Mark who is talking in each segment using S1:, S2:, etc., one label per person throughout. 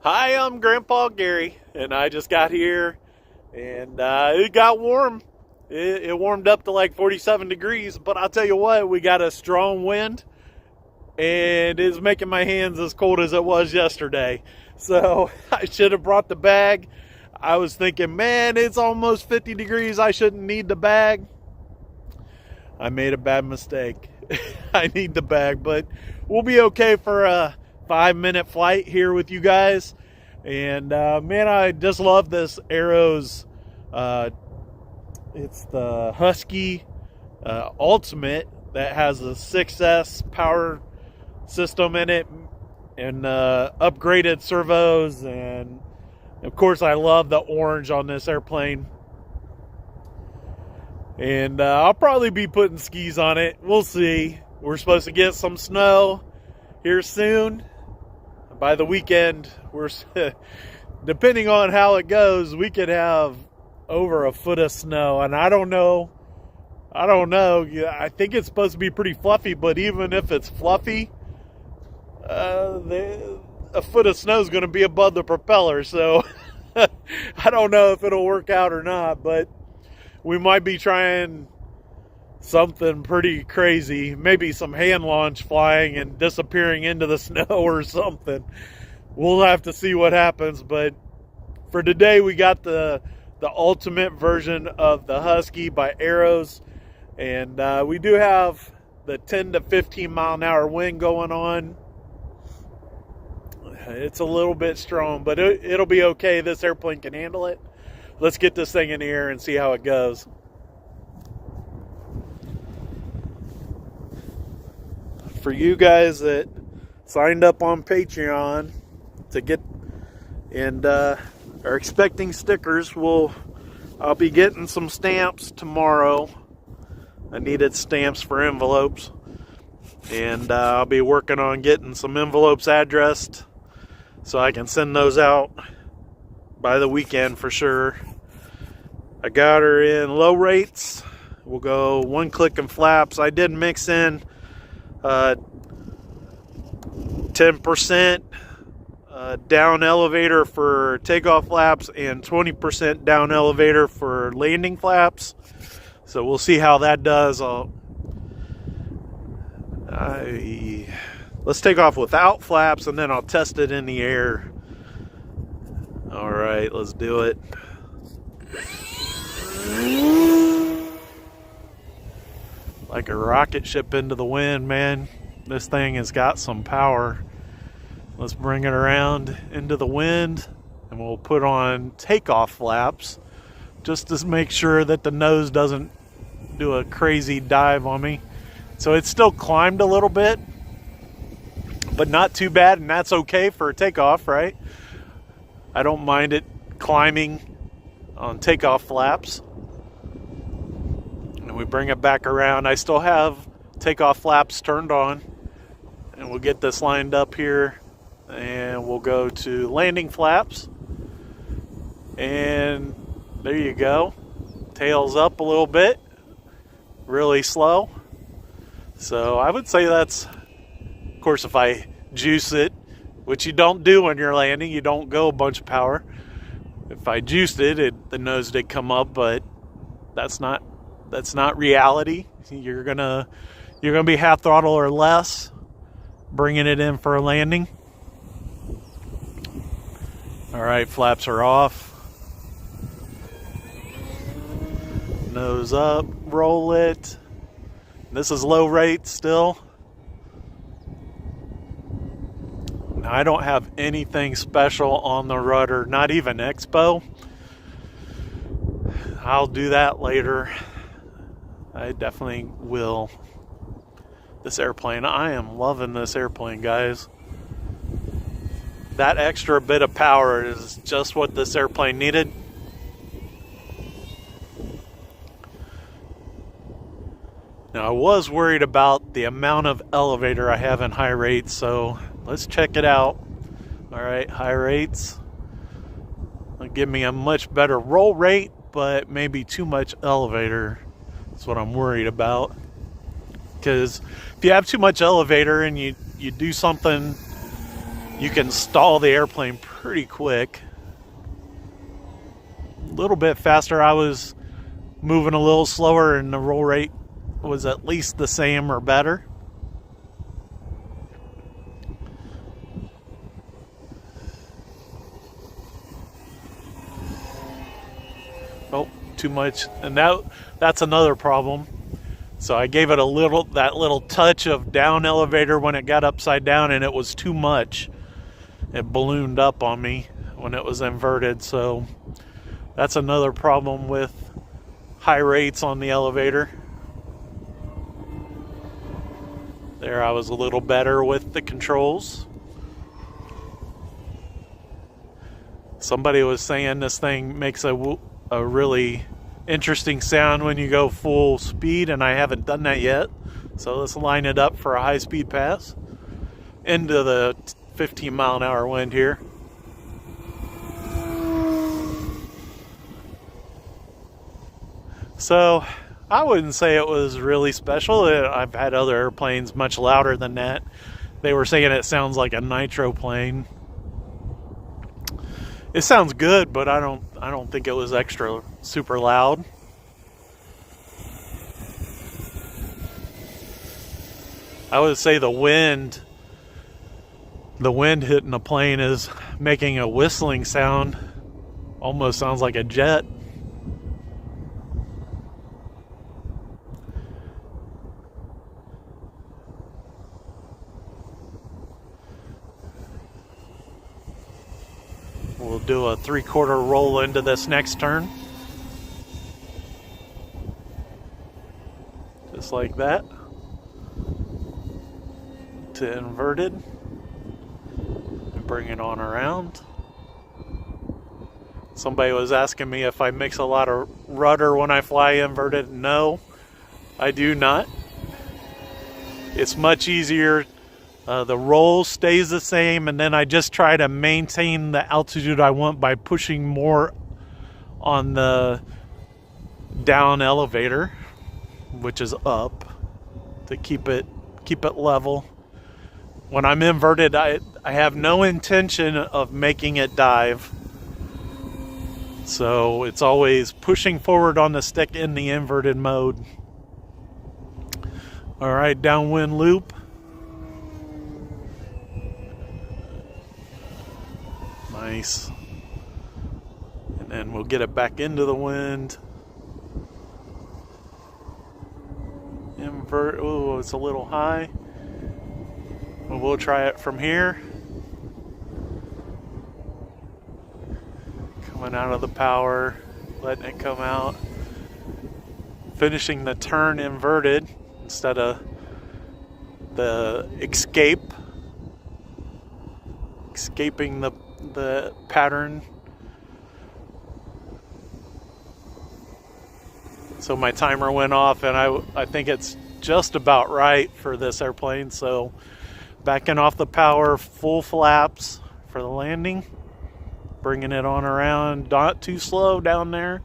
S1: Hi, I'm Grandpa Gary, and I just got here, and it got warm. It warmed up to like 47 degrees, but I'll tell you what, we got a strong wind, and it's making my hands as cold as it was yesterday. So I should have brought the bag. I was thinking, man, it's almost 50 degrees. I shouldn't need the bag. I made a bad mistake. I need the bag, but we'll be okay for a 5-minute flight here with you guys. And man, I just love this Arrows. It's the Husky Ultimate that has a 6S power system in it and upgraded servos, and of course I love the orange on this airplane. And I'll probably be putting skis on it. We'll see. We're supposed to get some snow here soon. By the weekend, we're depending on how it goes, we could have over a foot of snow. And I don't know. I think it's supposed to be pretty fluffy, but even if it's fluffy, a foot of snow is going to be above the propeller. So I don't know if it'll work out or not, but we might be trying something pretty crazy. Maybe some hand launch flying and disappearing into the snow or something. We'll have to see what happens. But for today, we got the ultimate version of the Husky by Arrows. And we do have the 10 to 15 mile an hour wind going on. It's a little bit strong, but it'll be okay. This airplane can handle it. Let's get this thing in the air and see how it goes. For you guys that signed up on Patreon to get and are expecting stickers, I'll be getting some stamps tomorrow. I needed stamps for envelopes, and I'll be working on getting some envelopes addressed so I can send those out by the weekend for sure. I got her in low rates. We'll go 1 click and flaps. I did mix in 10% down elevator for takeoff flaps and 20% down elevator for landing flaps. So we'll see how that does. Let's take off without flaps, and then I'll test it in the air. All right, let's do it. Like a rocket ship into the wind, man. This thing has got some power. Let's bring it around into the wind, and we'll put on takeoff flaps just to make sure that the nose doesn't do a crazy dive on me. So it's still climbed a little bit, but not too bad, and that's okay for a takeoff, right? I don't mind it climbing on takeoff flaps. And we bring it back around. I still have takeoff flaps turned on. And we'll get this lined up here. And we'll go to landing flaps. And there you go. Tails up a little bit. Really slow. So I would say that's, of course, if I juice it, which you don't do when you're landing, you don't go a bunch of power. If I juiced it, the nose did come up, but that's not reality. You're gonna be half throttle or less, bringing it in for a landing. All right, flaps are off. Nose up, roll it. This is low rate still. I don't have anything special on the rudder, not even Expo. I'll do that later. I definitely will. This airplane, I am loving this airplane, guys. That extra bit of power is just what this airplane needed. Now, I was worried about the amount of elevator I have in high rates, so let's check it out. All right, high rates. It'll give me a much better roll rate, but maybe too much elevator. That's what I'm worried about. Because if you have too much elevator and you do something you can stall the airplane pretty quick. A little bit faster. I was moving a little slower and the roll rate was at least the same or better. Oh, too much. And that's another problem. So I gave it that little touch of down elevator when it got upside down, and it was too much. It ballooned up on me when it was inverted. So that's another problem with high rates on the elevator. There, I was a little better with the controls. Somebody was saying this thing makes a really interesting sound when you go full speed, and I haven't done that yet. So let's line it up for a high-speed pass into the 15-mile-an-hour wind here. So I wouldn't say it was really special. I've had other airplanes much louder than that. They were saying it sounds like a nitro plane. It sounds good, but I don't think it was extra super loud. I would say the wind hitting the plane is making a whistling sound. Almost sounds like a jet. We'll do a 3/4 roll into this next turn. Just like that. To inverted. And bring it on around. Somebody was asking me if I mix a lot of rudder when I fly inverted. No, I do not. It's much easier. The roll stays the same, and then I just try to maintain the altitude I want by pushing more on the down elevator, which is up, to keep it level. When I'm inverted, I have no intention of making it dive. So it's always pushing forward on the stick in the inverted mode. All right, downwind loop. Nice. And then we'll get it back into the wind. Invert. Oh, it's a little high. Well, we'll try it from here. Coming out of the power, letting it come out. Finishing the turn inverted instead of the escaping the pattern. So my timer went off, and I think it's just about right for this airplane. So backing off the power, full flaps for the landing, bringing it on around, not too slow down there.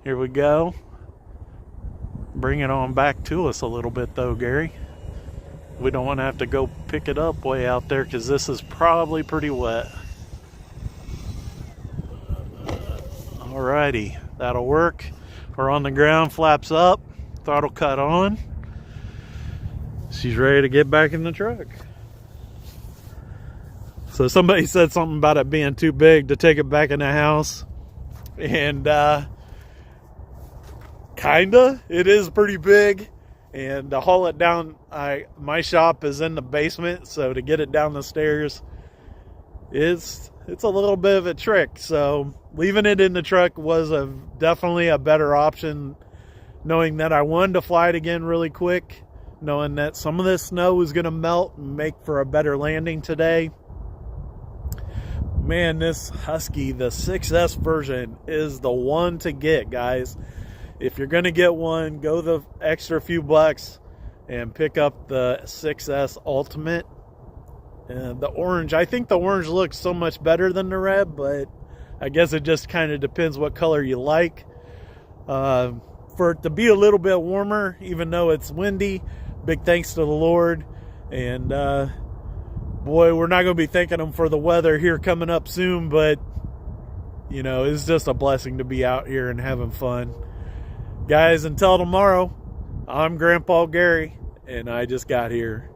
S1: Here we go. Bring it on back to us a little bit though, Gary. We don't want to have to go pick it up way out there because this is probably pretty wet. Alrighty, that'll work. We're on the ground, flaps up, throttle cut on. She's ready to get back in the truck. So somebody said something about it being too big to take it back in the house. And kinda, it is pretty big. And to haul it down, my shop is in the basement, so to get it down the stairs, it's a little bit of a trick. So leaving it in the truck was definitely a better option, knowing that I wanted to fly it again really quick, knowing that some of this snow was going to melt and make for a better landing today. Man, this Husky, the 6S version, is the one to get, guys. If you're going to get one, go the extra few bucks and pick up the 6S Ultimate. The orange, I think the orange looks so much better than the red, but I guess it just kind of depends what color you like. For it to be a little bit warmer, even though it's windy, big thanks to the Lord. And boy, we're not going to be thanking them for the weather here coming up soon, but, you know, it's just a blessing to be out here and having fun. Guys, until tomorrow, I'm Grandpa Gary, and I just got here.